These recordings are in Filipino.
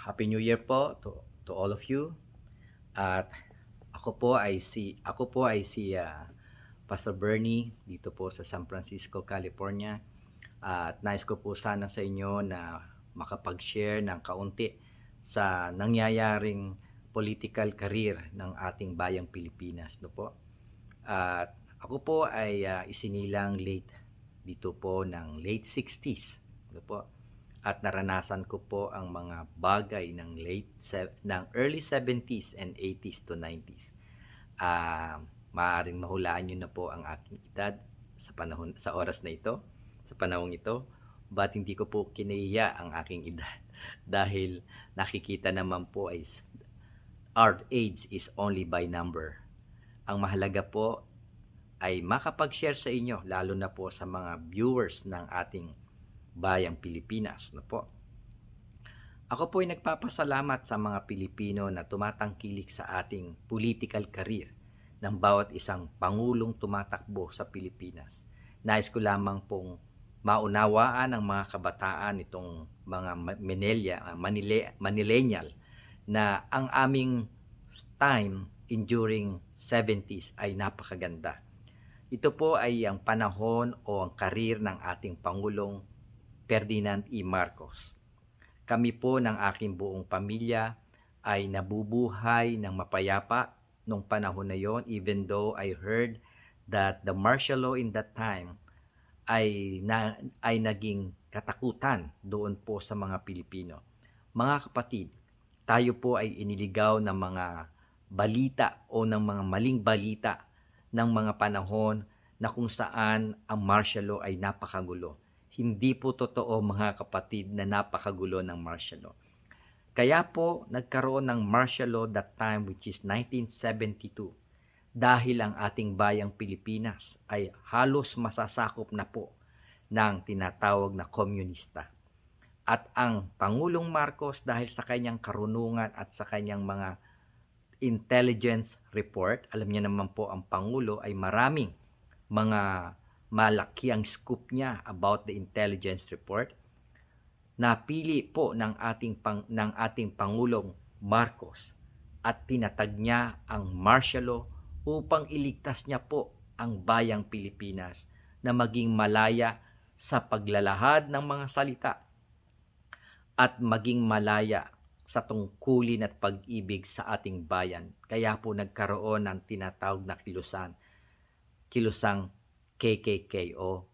Happy New Year po to all of you. At ako po ay si Pastor Bernie dito po sa San Francisco, California. At nais ko po sana sa inyo na makapag-share ng kaunti sa nangyayaring political career ng ating bayang Pilipinas, no po. At ako po ay isinilang dito po ng late 60s, no po. At naranasan ko po ang mga bagay ng early 70s and 80s to 90s. Maaaring mahulaan niyo na po ang aking edad sa oras na ito, sa panahong ito, but hindi ko po kinahiya ang aking edad dahil nakikita naman po ay our age is only by number. Ang mahalaga po ay makapag-share sa inyo, lalo na po sa mga viewers ng ating bayang Pilipinas, no po. Ako po ay nagpapasalamat sa mga Pilipino na tumatangkilik sa ating political career ng bawat isang pangulong tumatakbo sa Pilipinas. Nais ko lamang pong maunawaan ng mga kabataan itong mga Manillennial na ang aming time enduring 70s ay napakaganda. Ito po ay ang panahon o ang karir ng ating Pangulong Ferdinand E. Marcos. Kami po ng aking buong pamilya ay nabubuhay ng mapayapa nung panahon na yon, even though I heard that the martial law in that time ay naging katakutan doon po sa mga Pilipino. Mga kapatid, tayo po ay iniligaw ng mga balita o ng mga maling balita ng mga panahon na kung saan ang martial law ay napakagulo. Hindi po totoo, mga kapatid, na napakagulo ng martial law. Kaya po nagkaroon ng martial law that time, which is 1972, dahil ang ating bayang Pilipinas ay halos masasakop na po ng tinatawag na komunista. At ang Pangulong Marcos, dahil sa kanyang karunungan at sa kanyang mga intelligence report, alam niya naman po ang Pangulo ay maraming mga malaki ang scoop niya about the intelligence report. Napili po ng ating Pangulong Marcos at tinatag niya ang martial law upang iligtas niya po ang bayang Pilipinas na maging malaya sa paglalahad ng mga salita at maging malaya sa tungkulin at pag-ibig sa ating bayan. Kaya po nagkaroon ng tinatawag na kilusang KKK o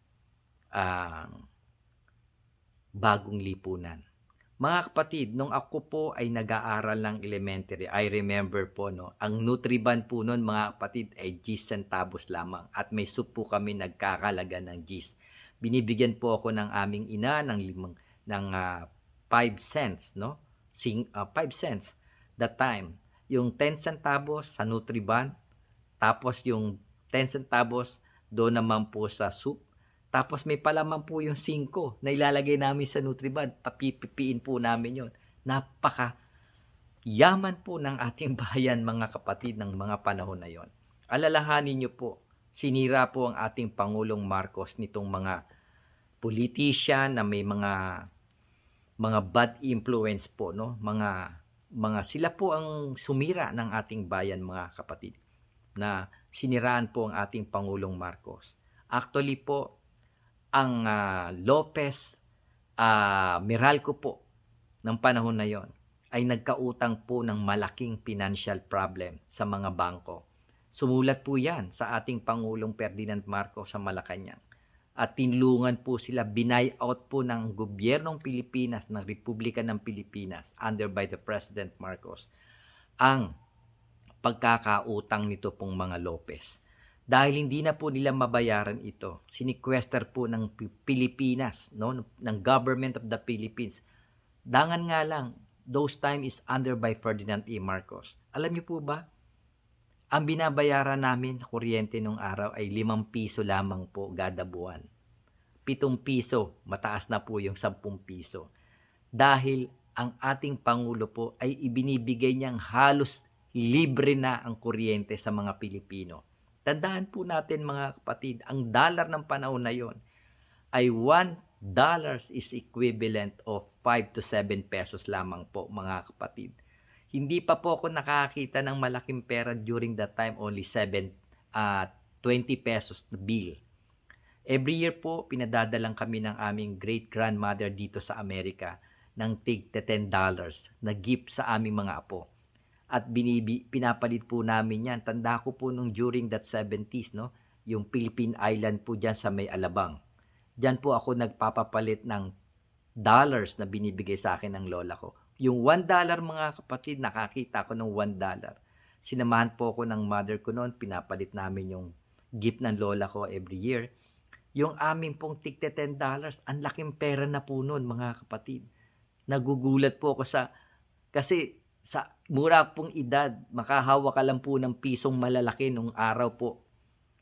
bagong lipunan. Mga kapatid, nung ako po ay nag-aaral ng elementary, I remember po, ang Nutriban po noon, mga kapatid, ay 10 centavos lamang at may soup po kami nagkakalaga ng 10. Binibigyan po ako ng aming ina ng 5 cents, 5 cents that time. Yung 10 centavos sa Nutriban, tapos yung 10 centavos doon naman po sa soup. Tapos may palaman po yung 5 na ilalagay namin sa Nutriban. Papipipiin po namin yon. Napaka yaman po ng ating bayan, mga kapatid, ng mga panahon na yon. Alalahanin niyo po, sinira po ang ating Pangulong Marcos nitong mga politician na may mga bad influence po, mga sila po ang sumira ng ating bayan, mga kapatid, na siniraan po ang ating Pangulong Marcos. Actually po, ang Lopez Meralco po ng panahon na yon ay nagkautang po ng malaking financial problem sa mga bangko. Sumulat po yan sa ating Pangulong Ferdinand Marcos sa Malacanang. At tinulungan po sila, binay out po ng gobyernong Pilipinas, ng Republika ng Pilipinas, under by the President Marcos, ang pagkakautang nito pong mga Lopez. Dahil hindi na po nila mabayaran ito, sinikwester po ng Pilipinas, ng government of the Philippines. Dangan nga lang, those time is under by Ferdinand E. Marcos. Alam niyo po ba, ang binabayaran namin sa kuryente nung araw ay 5 piso lamang po kada buwan. 7 piso, mataas na po yung 10 piso. Dahil ang ating Pangulo po ay ibinibigay niyang halos libre na ang kuryente sa mga Pilipino. Tandaan po natin, mga kapatid, ang dollar ng panahon na yon ay dollars is equivalent of 5 to 7 pesos lamang po mga kapatid. Hindi pa po ako nakakita ng malaking pera during that time, only 20 pesos na bill. Every year po, pinadadalang kami ng aming great-grandmother dito sa Amerika ng tig $10 na gift sa aming mga apo. At pinapalit po namin yan. Tanda ko po nung during that 70s, no? Yung Philippine Island po dyan sa may Alabang. Diyan po ako nagpapapalit ng dollars na binibigay sa akin ng lola ko. Yung $1 mga kapatid, nakakita ko ng $1. Sinamahan po ako ng mother ko noon, pinapalit namin yung gift ng lola ko every year. Yung aming pong tig $10, ang laking pera na po noon mga kapatid. Nagugulat po ako kasi sa mura pong edad, makahawak ka lang po ng pisong malalaki nung araw po,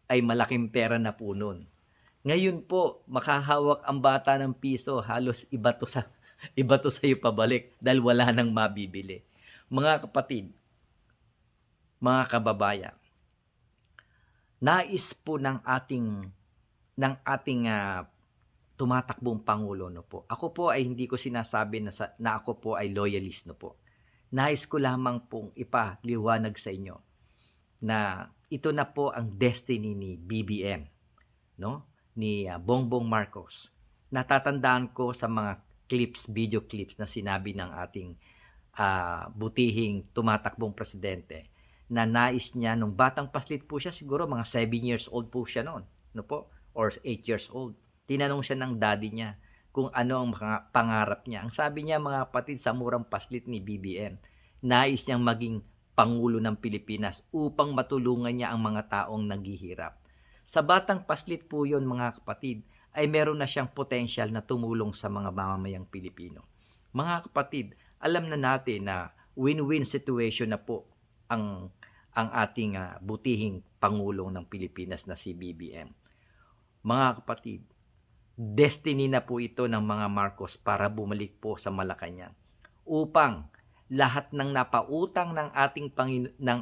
ay malaking pera na po noon. Ngayon po, makahawak ang bata ng piso, halos iba to sa iyo pabalik dahil wala nang mabibili. Mga kapatid, mga kababayan, nais po ng ating tumatakbong pangulo, no po. Ako po ay hindi ko sinasabi na ako po ay loyalist, no po. Nais ko lamang pong ipaliwanag sa inyo na ito na po ang destiny ni BBM, no? Ni Bongbong Marcos. Natatandaan ko sa mga video clips na sinabi ng ating butihing tumatakbong presidente na nais niya nung batang paslit po siya, siguro mga 7 years old po siya noon, no po, or 8 years old. Tinanong siya ng daddy niya kung ano ang mga pangarap niya. Ang sabi niya, mga kapatid, sa murang paslit ni BBM, nais niyang maging Pangulo ng Pilipinas upang matulungan niya ang mga taong naghihirap. Sa batang paslit po yun mga kapatid, ay meron na siyang potential na tumulong sa mga mamamayang Pilipino. Mga kapatid, alam na natin na win-win situation na po ang ating butihing Pangulong ng Pilipinas na si BBM. Mga kapatid, destiny na po ito ng mga Marcos para bumalik po sa Malacanang upang lahat ng napautang ng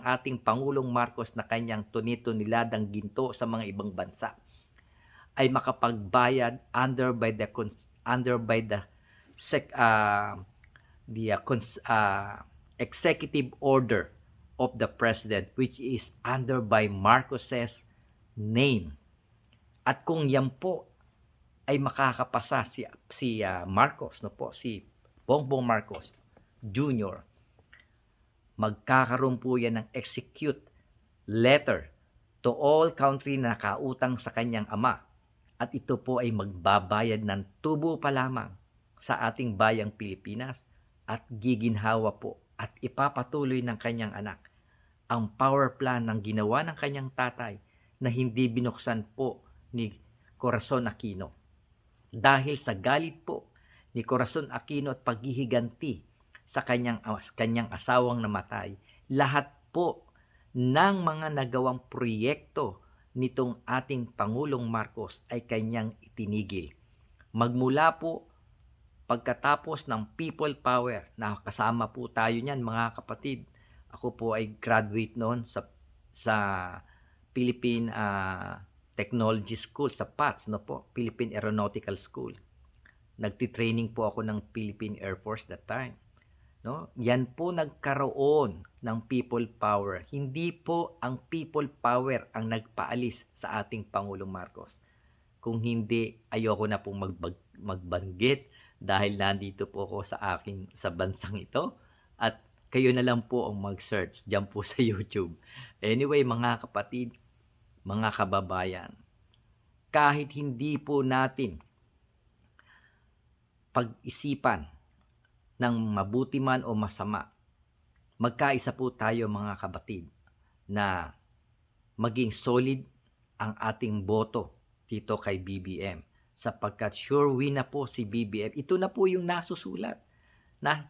ating Pangulong Marcos na kanyang tunito-niladang ginto sa mga ibang bansa ay makapagbayad under by the executive order of the president, which is under by Marcos's name. At kung yan po ay makakapasa si Marcos, no po, si Bongbong Marcos Jr., magkakaroon po yan ng execute letter to all country na nakautang sa kanyang ama. At ito po ay magbabayad ng tubo pa lamang sa ating bayang Pilipinas at giginhawa po at ipapatuloy ng kanyang anak ang power plan ng ginawa ng kanyang tatay na hindi binuksan po ni Corazon Aquino. Dahil sa galit po ni Corazon Aquino at paghihiganti sa kanyang asawang namatay, lahat po ng mga nagawang proyekto nitong ating Pangulong Marcos ay kanyang itinigil. Magmula po pagkatapos ng People Power, na kasama po tayo niyan mga kapatid. Ako po ay graduate noon sa Philippine Technology School, sa PATS, no po, Philippine Aeronautical School. Nagtitraining po ako ng Philippine Air Force that time. No? Yan po nagkaroon ng people power. Hindi po ang people power ang nagpaalis sa ating Pangulong Marcos. Kung hindi, ayoko na pong magbanggit dahil nandito po ako sa bansang ito at kayo na lang po ang mag-search diyan po sa YouTube. Anyway, mga kapatid, mga kababayan, kahit hindi po natin pag-isipan ng mabuti man o masama, magkaisa po tayo mga kapatid na maging solid ang ating boto dito kay BBM sapagkat sure win na po si BBM. Ito na po yung nasusulat na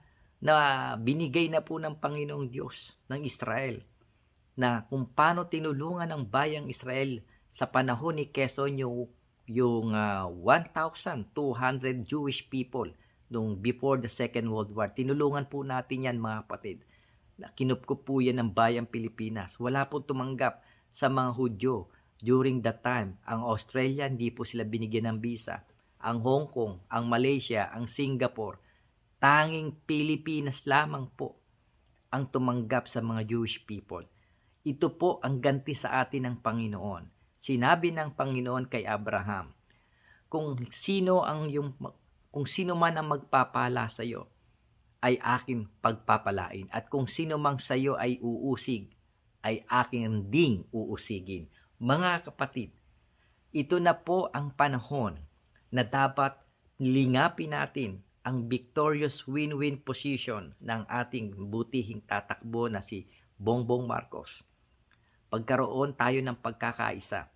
binigay na po ng Panginoong Diyos ng Israel na kung paano tinulungan ng bayang Israel sa panahon ni Quezon yung 1,200 Jewish people nung before the Second World War. Tinulungan po natin yan mga kapatid. Kinupkup po yan ng bayang Pilipinas. Wala po tumanggap sa mga Hudyo during that time. Ang Australia, hindi po sila binigyan ng visa. ang Hong Kong, ang Malaysia, ang Singapore. Tanging Pilipinas lamang po ang tumanggap sa mga Jewish people. Ito po ang ganti sa atin ng Panginoon. Sinabi ng Panginoon kay Abraham, kung kung sino man ang magpapala sa iyo ay aking pagpapalain, at kung sino mang sa iyo ay uusig ay aking ding uusigin. Mga kapatid, ito na po ang panahon na dapat lingapin natin ang victorious win-win position ng ating butihing tatakbo na si Bongbong Marcos. Pagkaroon tayo ng pagkakaisa.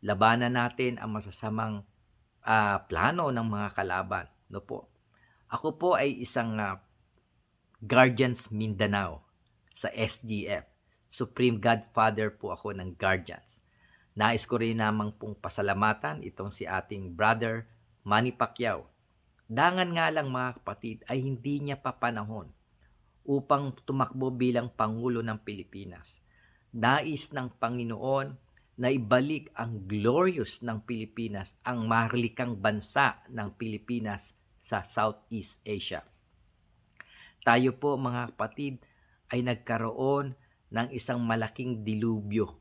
Labanan natin ang masasamang plano ng mga kalaban. No po. Ako po ay isang Guardians Mindanao sa SGF. Supreme Godfather po ako ng Guardians. Nais ko rin namang pong pasalamatan itong si ating brother Manny Pacquiao. Dangan nga lang mga kapatid ay hindi niya pa panahon upang tumakbo bilang Pangulo ng Pilipinas. Nais ng Panginoon na ibalik ang glorious ng Pilipinas, ang maharlikang bansa ng Pilipinas sa Southeast Asia. Tayo po mga kapatid ay nagkaroon ng isang malaking dilubyo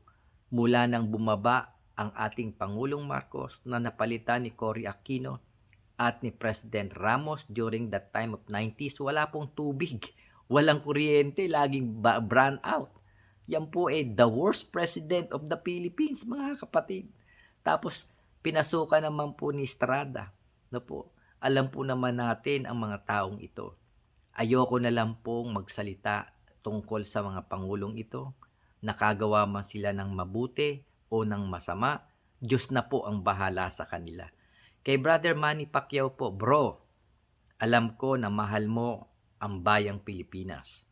mula nang bumaba ang ating Pangulong Marcos na napalitan ni Cory Aquino at ni President Ramos during that time of 90s. Wala pong tubig, walang kuryente, laging brown out. Yan po the worst president of the Philippines, mga kapatid. Tapos, pinasukan naman po ni Estrada. No po, alam po naman natin ang mga taong ito. Ayoko na lang pong magsalita tungkol sa mga pangulong ito. Nakagawa man sila ng mabuti o ng masama, Diyos na po ang bahala sa kanila. Kay Brother Manny Pacquiao po, bro, alam ko na mahal mo ang bayang Pilipinas.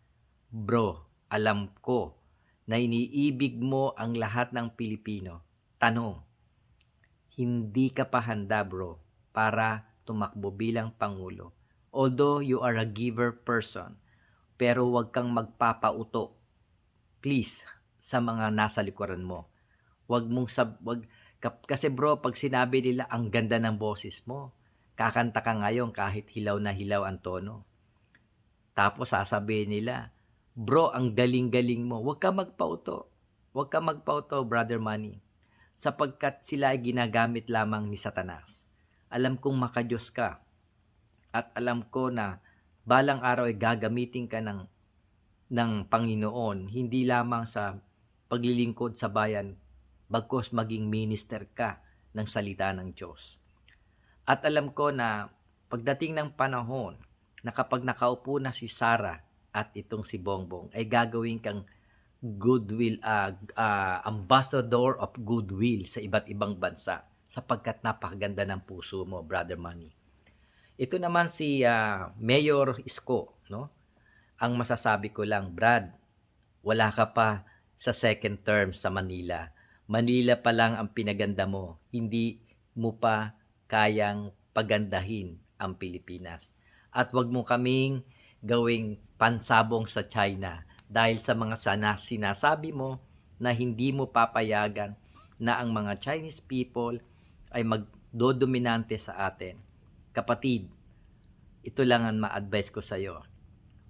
Bro, alam ko na iniibig mo ang lahat ng Pilipino. Tanong, hindi ka pa handa bro para tumakbo bilang Pangulo? Although you are a giver person, pero huwag kang magpapauto, please, sa mga nasa likuran mo. Kasi bro, pag sinabi nila ang ganda ng boses mo, kakanta ka ngayon kahit hilaw na hilaw ang tono. Tapos sasabihin nila, bro, ang galing-galing mo. Huwag ka magpauto. Huwag ka magpauto, Brother Manny. Sapagkat sila ay ginagamit lamang ni Satanas. Alam kong makadiyos ka. At alam ko na balang araw ay gagamitin ka ng Panginoon. Hindi lamang sa paglilingkod sa bayan, bagkus maging minister ka ng salita ng Diyos. At alam ko na pagdating ng panahon na kapag nakaupo na si Sara at itong si Bongbong ay gagawin kang goodwill, ambassador of goodwill sa iba't ibang bansa sapagkat napakaganda ng puso mo, Brother Manny. Ito naman si Mayor Isko, no? Ang masasabi ko lang, Brad, wala ka pa sa second term sa Manila. Manila pa lang ang pinaganda mo. Hindi mo pa kayang pagandahin ang Pilipinas. At wag mo kaming gawing pansabong sa China dahil sa mga sinasabi mo na hindi mo papayagan na ang mga Chinese people ay magdodominante sa atin. Kapatid, ito lang ang ma-advise ko sa iyo.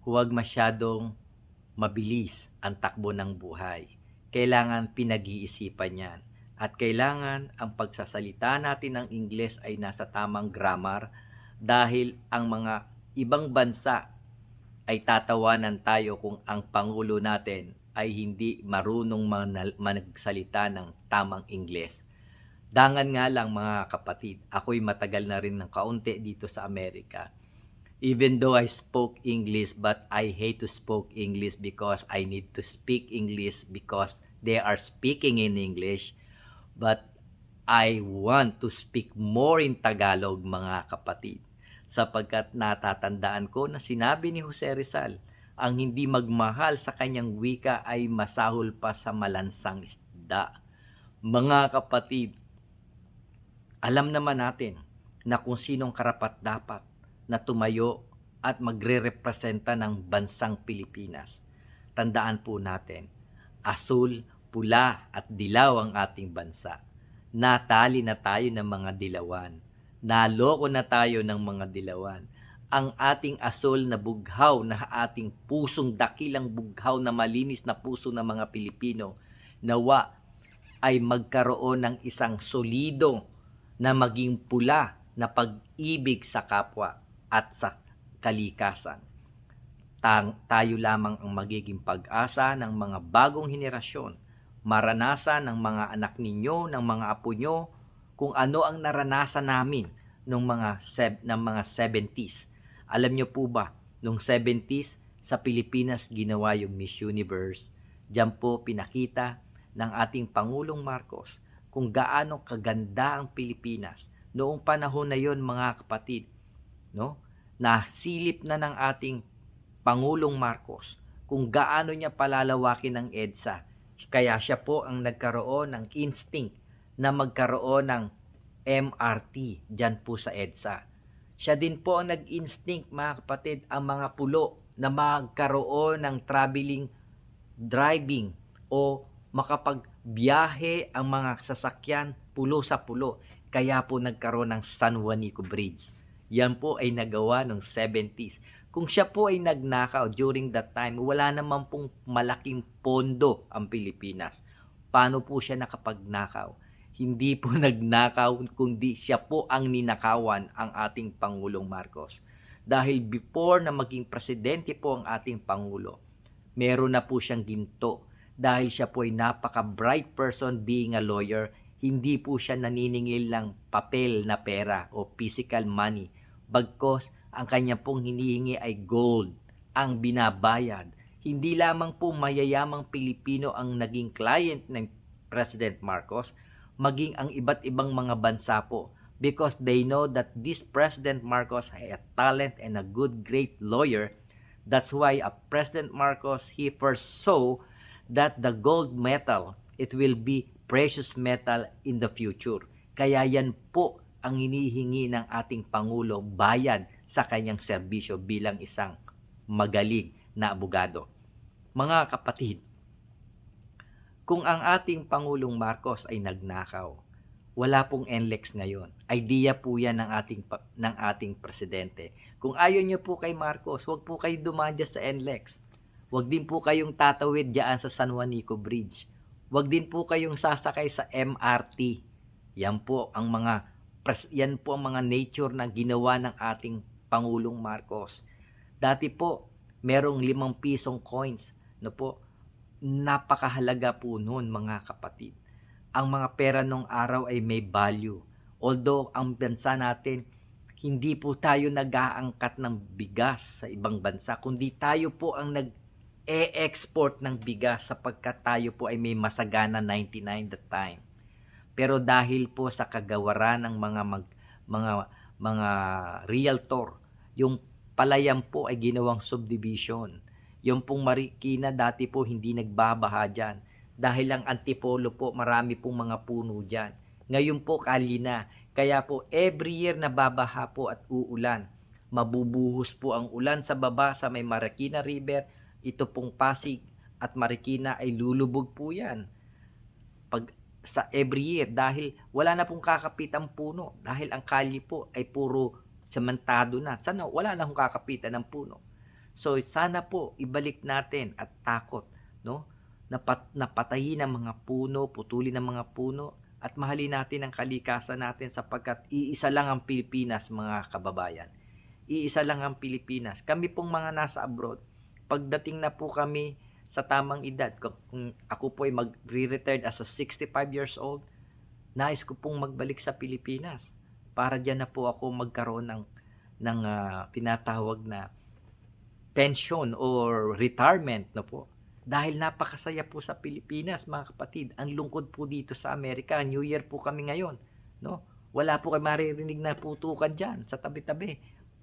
Huwag masyadong mabilis ang takbo ng buhay. Kailangan pinag-iisipan yan. At kailangan ang pagsasalita natin ng Ingles ay nasa tamang grammar dahil ang mga ibang bansa ay tatawanan tayo kung ang Pangulo natin ay hindi marunong magsalita ng tamang Ingles. Dangan nga lang mga kapatid, ako'y matagal na rin ng kaunti dito sa Amerika. Even though I spoke English, but I hate to speak English because I need to speak English because they are speaking in English. But I want to speak more in Tagalog, mga kapatid. Sapagkat natatandaan ko na sinabi ni Jose Rizal, ang hindi magmahal sa kanyang wika ay masahol pa sa malansang isda. Mga kapatid, alam naman natin na kung sinong karapat-dapat na tumayo at magre-representa ng bansang Pilipinas. Tandaan po natin, asul, pula at dilaw ang ating bansa. Natali na tayo ng mga dilawan. Naloko na tayo ng mga dilawan. Ang ating asol na bughaw, na ating pusong dakilang bughaw na malinis na puso ng mga Pilipino, nawa ay magkaroon ng isang solido na maging pula na pag-ibig sa kapwa at sa kalikasan. Tayo lamang ang magiging pag-asa ng mga bagong henerasyon. Maranasan ng mga anak ninyo, ng mga apo nyo, kung ano ang naranasan namin ng mga 70s. Alam nyo po ba, nung 70s, sa Pilipinas ginawa yung Miss Universe. Diyan po pinakita ng ating Pangulong Marcos kung gaano kaganda ang Pilipinas. Noong panahon na yon, mga kapatid, no? Nasilip na ng ating Pangulong Marcos kung gaano niya palalawakin ang EDSA. Kaya siya po ang nagkaroon ng instinct na magkaroon ng MRT dyan po sa EDSA. Siya din po ang nag-instinct, mga kapatid, ang mga pulo na magkaroon ng driving o makapagbiyahe ang mga sasakyan pulo sa pulo. Kaya po nagkaroon ng San Juanico Bridge. Yan po ay nagawa ng 70s. Kung siya po ay nagnakaw during that time, wala naman pong malaking pondo ang Pilipinas. Paano po siya nakapagnakaw? Hindi po nagnakaw, kundi siya po ang ninakawan, ang ating Pangulong Marcos. Dahil before na maging presidente po ang ating Pangulo, meron na po siyang ginto. Dahil siya po ay napaka-bright person being a lawyer, hindi po siya naniningil ng papel na pera o physical money. Bagkos, ang kanya pong hinihingi ay gold ang binabayad. Hindi lamang po mayayamang Pilipino ang naging client ng President Marcos, maging ang iba't ibang mga bansa po, because they know that this President Marcos has a talent and a good, great lawyer. That's why President Marcos, he foresaw that the gold metal, it will be precious metal in the future. Kaya yan po ang hinihingi ng ating Pangulo, bayad sa kanyang serbisyo bilang isang magaling na abogado. Mga kapatid, kung ang ating Pangulong Marcos ay nagnakaw, wala pong NLEX ngayon. Idea po yan ng ating presidente. Kung ayaw niyo po kay Marcos, wag po kayo dumaan dyan sa NLEX. Wag din po kayong tatawid dyan sa San Juanico Bridge. Wag din po kayong sasakay sa MRT. Yan po ang mga nature na ginawa ng ating Pangulong Marcos. Dati po, merong 5 pisong coins, no po? Napakahalaga po noon, mga kapatid. Ang mga pera nung araw ay may value. Although ang bansa natin, hindi po tayo nag-aangkat ng bigas sa ibang bansa, kundi tayo po ang nag-e-export ng bigas sapagkat tayo po ay may masagana 99 that time. Pero dahil po sa kagawaran ng mga realtor, yung Palayan po ay ginawang subdivision. Yung pong Marikina dati po hindi nagbabaha dyan. Dahil ang Antipolo po, marami pong mga puno dyan. Ngayon po kali na. Kaya po every year nababaha po at uulan. Mabubuhos po ang ulan sa baba sa may Marikina River. Ito pong Pasig at Marikina ay lulubog po yan. Sa every year, dahil wala na pong kakapitang puno, dahil ang kalye po ay puro sementado na. Sana wala na pong kakapitan ng puno. So sana po ibalik natin at takot, no? Napatayin ang mga puno, putulin ang mga puno, at mahalin natin ang kalikasan natin sapagkat iisa lang ang Pilipinas, mga kababayan. Iisa lang ang Pilipinas. Kami pong mga nasa abroad, pagdating na po kami sa tamang edad, kung ako po ay mag-retire as a 65 years old, nais ko pong magbalik sa Pilipinas para diyan na po ako magkaroon ng tinatawag na pension or retirement, no po. Dahil napakasaya po sa Pilipinas, mga kapatid. Ang lungkod po dito sa Amerika, New Year po kami ngayon, no? Wala po kayo maririnig na putukan diyan sa tabi-tabi.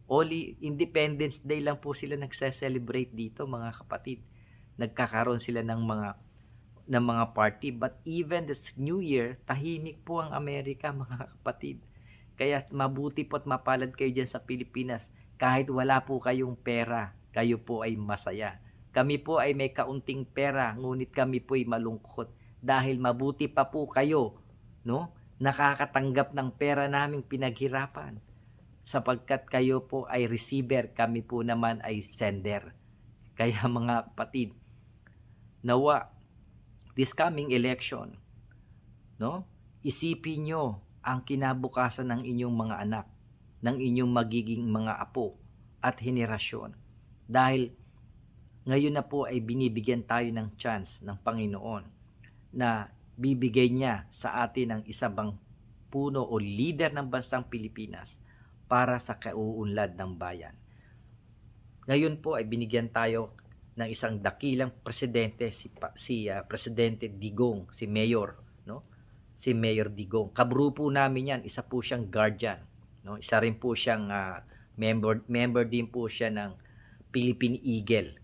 Only Independence Day lang po sila nagse-celebrate dito, mga kapatid. Nagkakaroon sila ng mga party, but even this New Year, tahimik po ang Amerika, mga kapatid. Kaya mabuti po at mapalad kayo dyan sa Pilipinas. Kahit wala po kayong pera, kayo po ay masaya. Kami po ay may kaunting pera, ngunit kami po ay malungkot dahil mabuti pa po kayo, no? nakakatanggap ng pera naming pinaghirapan, sapagkat kayo po ay receiver, kami po naman ay sender. Kaya mga kapatid, nawa this coming election, no? Isipin nyo ang kinabukasan ng inyong mga anak, ng inyong magiging mga apo at henerasyon. Dahil ngayon na po ay binibigyan tayo ng chance ng Panginoon na bibigay niya sa atin ang isa bang puno o leader ng bansang Pilipinas para sa kauunlad ng bayan. Ngayon po ay binigyan tayo ng isang dakilang presidente, Presidente Digong, si Mayor, no? Si Mayor Digong. Kabro po namin yan, isa po siyang guardian, no? Isa rin po siyang member din po siya ng Philippine Eagle.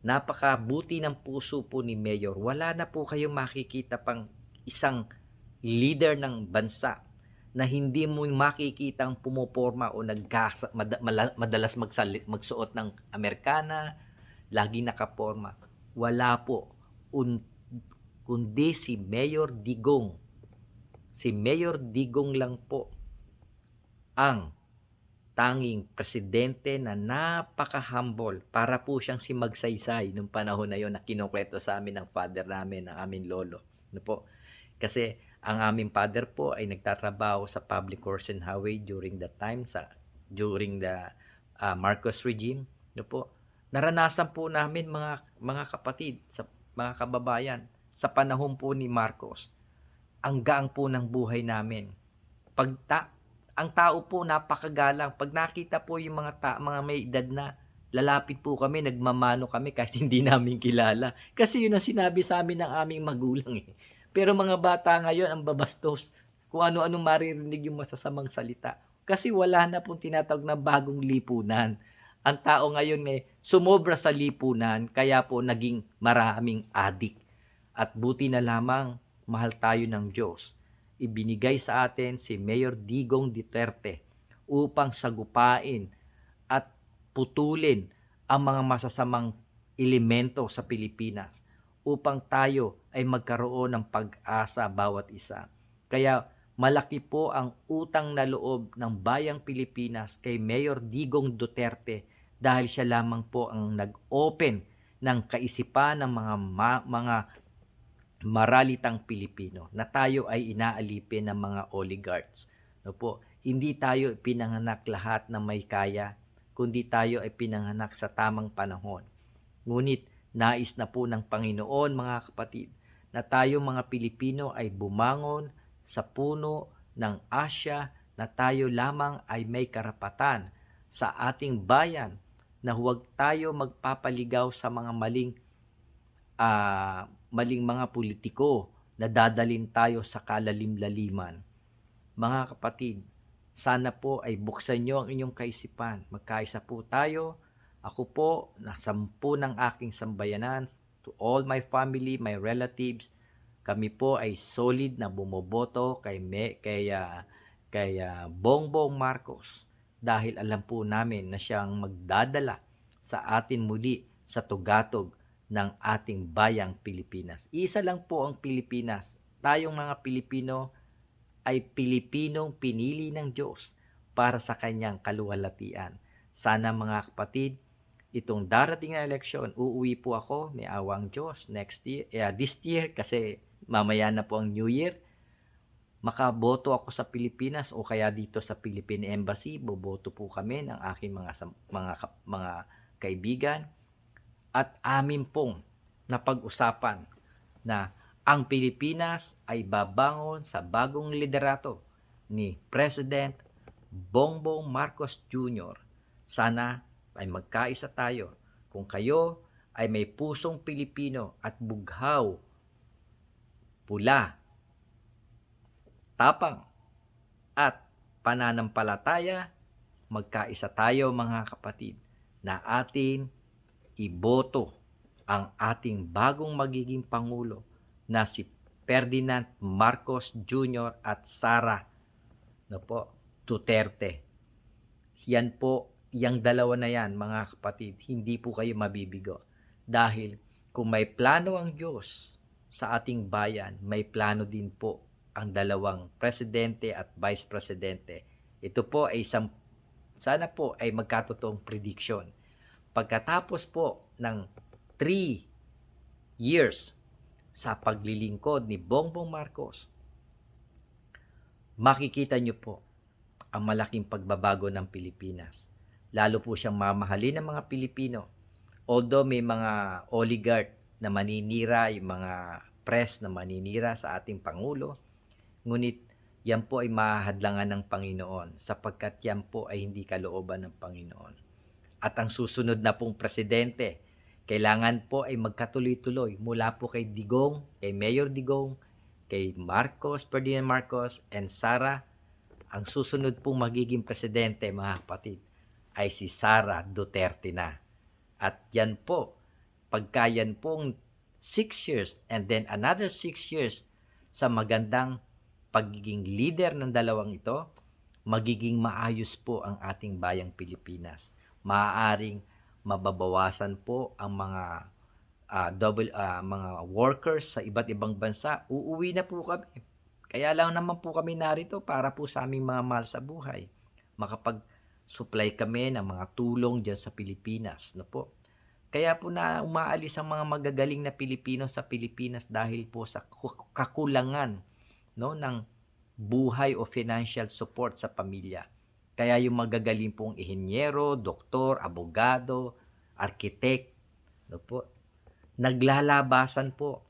Napakabuti ng puso po ni Mayor. Wala na po kayong makikita pang isang leader ng bansa na hindi mo makikitang pumoporma o madalas magsuot ng Amerikana, lagi nakaporma. Wala po. Kundi si Mayor Digong. Si Mayor Digong lang po ang tanging presidente na napaka-humble. Para po siyang si Magsaysay nung panahon na yon na kinukwento sa amin ng father namin, ng aming lolo. Ano po? Kasi ang aming father po ay nagtatrabaho sa Public Works and Highway during the Marcos regime. Ano po? Naranasan po namin mga kapatid, sa mga kababayan, sa panahon po ni Marcos, ang gaang po ng buhay namin. Ang tao po napakagalang. Pag nakita po yung mga may edad na, lalapit po kami, nagmamano kami kahit hindi namin kilala. Kasi yun ang sinabi sa amin ng aming magulang eh. Pero mga bata ngayon, ang babastos. Kung ano-anong maririnig yung masasamang salita. Kasi wala na pong tinatawag na bagong lipunan. Ang tao ngayon sumobra sa lipunan, kaya po naging maraming adik. At buti na lamang, mahal tayo ng Diyos. Ibinigay sa atin si Mayor Digong Duterte upang sagupain at putulin ang mga masasamang elemento sa Pilipinas upang tayo ay magkaroon ng pag-asa bawat isa. Kaya malaki po ang utang na loob ng bayang Pilipinas kay Mayor Digong Duterte dahil siya lamang po ang nag-open ng kaisipan ng mga maralitang Pilipino na tayo ay inaalipin ng mga oligarchs. No po, hindi tayo pinanganak lahat na may kaya, kundi tayo ay pinanganak sa tamang panahon. Ngunit nais na po ng Panginoon, mga kapatid, na tayo mga Pilipino ay bumangon sa puno ng Asya, na tayo lamang ay may karapatan sa ating bayan, na huwag tayo magpapaligaw sa mga maling mga politiko na dadalin tayo sa kalalim-laliman. Mga kapatid, sana po ay buksan nyo ang inyong kaisipan. Magkaisa po tayo. Ako po, na 10 ng aking sambayanan, to all my family, my relatives, kami po ay solid na bumoboto kay Bongbong Marcos dahil alam po namin na siyang magdadala sa atin muli sa tugatog ng ating bayang Pilipinas. Isa lang po ang Pilipinas. Tayong mga Pilipino ay Pilipinong pinili ng Diyos para sa kanyang kaluwalhatian. Sana mga kapatid, itong darating na eleksyon, uuwi po ako, may awang Diyos, this year, kasi mamaya na po ang New Year, makaboto ako sa Pilipinas o kaya dito sa Philippine Embassy, boboto po kami ng aking mga kaibigan. At amin pong napag-usapan na ang Pilipinas ay babangon sa bagong liderato ni President Bongbong Marcos Jr. Sana ay magkaisa tayo. Kung kayo ay may pusong Pilipino at bughaw, pula, tapang, at pananampalataya, magkaisa tayo mga kapatid na atin iboto ang ating bagong magiging Pangulo na si Ferdinand Marcos Jr. at Sara Duterte. Yan po, yung dalawa na yan mga kapatid, hindi po kayo mabibigo. Dahil kung may plano ang Diyos sa ating bayan, may plano din po ang dalawang presidente at vice presidente. Ito po ay sana po ay magkatotoong prediction. Pagkatapos po ng 3 years sa paglilingkod ni Bongbong Marcos, makikita niyo po ang malaking pagbabago ng Pilipinas. Lalo po siyang mamahalin ng mga Pilipino. Although may mga oligarch na maninira, yung mga press na maninira sa ating Pangulo, ngunit yan po ay mahadlangan ng Panginoon sapagkat yan po ay hindi kalooban ng Panginoon. At ang susunod na pong presidente, kailangan po ay magkatuloy-tuloy mula po kay Digong, kay Mayor Digong, kay Marcos, Ferdinand Marcos, and Sara. Ang susunod pong magiging presidente, mga kapatid, ay si Sara Duterte na. At yan po, pagka yan pong 6 years and then another 6 years sa magandang pagiging leader ng dalawang ito, magiging maayos po ang ating bayang Pilipinas. Maaaring mababawasan po ang mga mga workers sa iba't ibang bansa. Uuwi na po kami. Kaya lang naman po kami narito para po sa aming mga mahal sa buhay. Makapag-supply kami ng mga tulong dyan sa Pilipinas. No po. Kaya po na umaalis ang mga magagaling na Pilipino sa Pilipinas dahil po sa kakulangan, no, ng buhay o financial support sa pamilya. Kaya yung magagaling pong ihenyero, doktor, abogado, arkitek, no po, naglalabasan po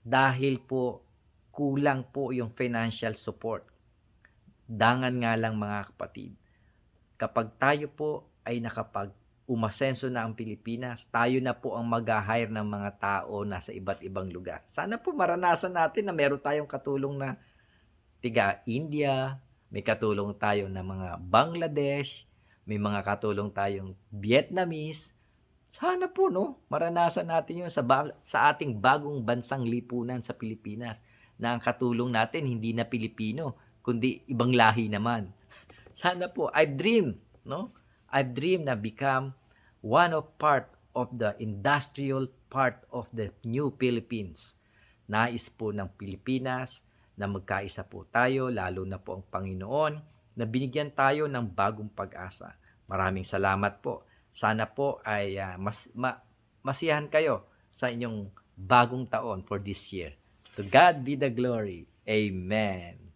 dahil po kulang po yung financial support. Dangan nga lang mga kapatid, kapag tayo po ay umasenso na ang Pilipinas, tayo na po ang mag-hire ng mga tao na sa iba't ibang lugar. Sana po maranasan natin na meron tayong katulong na tiga India, may katulong tayo na mga Bangladesh, may mga katulong tayong Vietnamese. Sana po, no, maranasan natin yun sa ating bagong bansang lipunan sa Pilipinas, na ang katulong natin hindi na Pilipino, kundi ibang lahi naman. Sana po, I've dreamed na become part of the industrial part of the new Philippines. Nais po ng Pilipinas na magkaisa po tayo, lalo na po ang Panginoon, na binigyan tayo ng bagong pag-asa. Maraming salamat po. Sana po ay masiyahan kayo sa inyong bagong taon for this year. To God be the glory. Amen.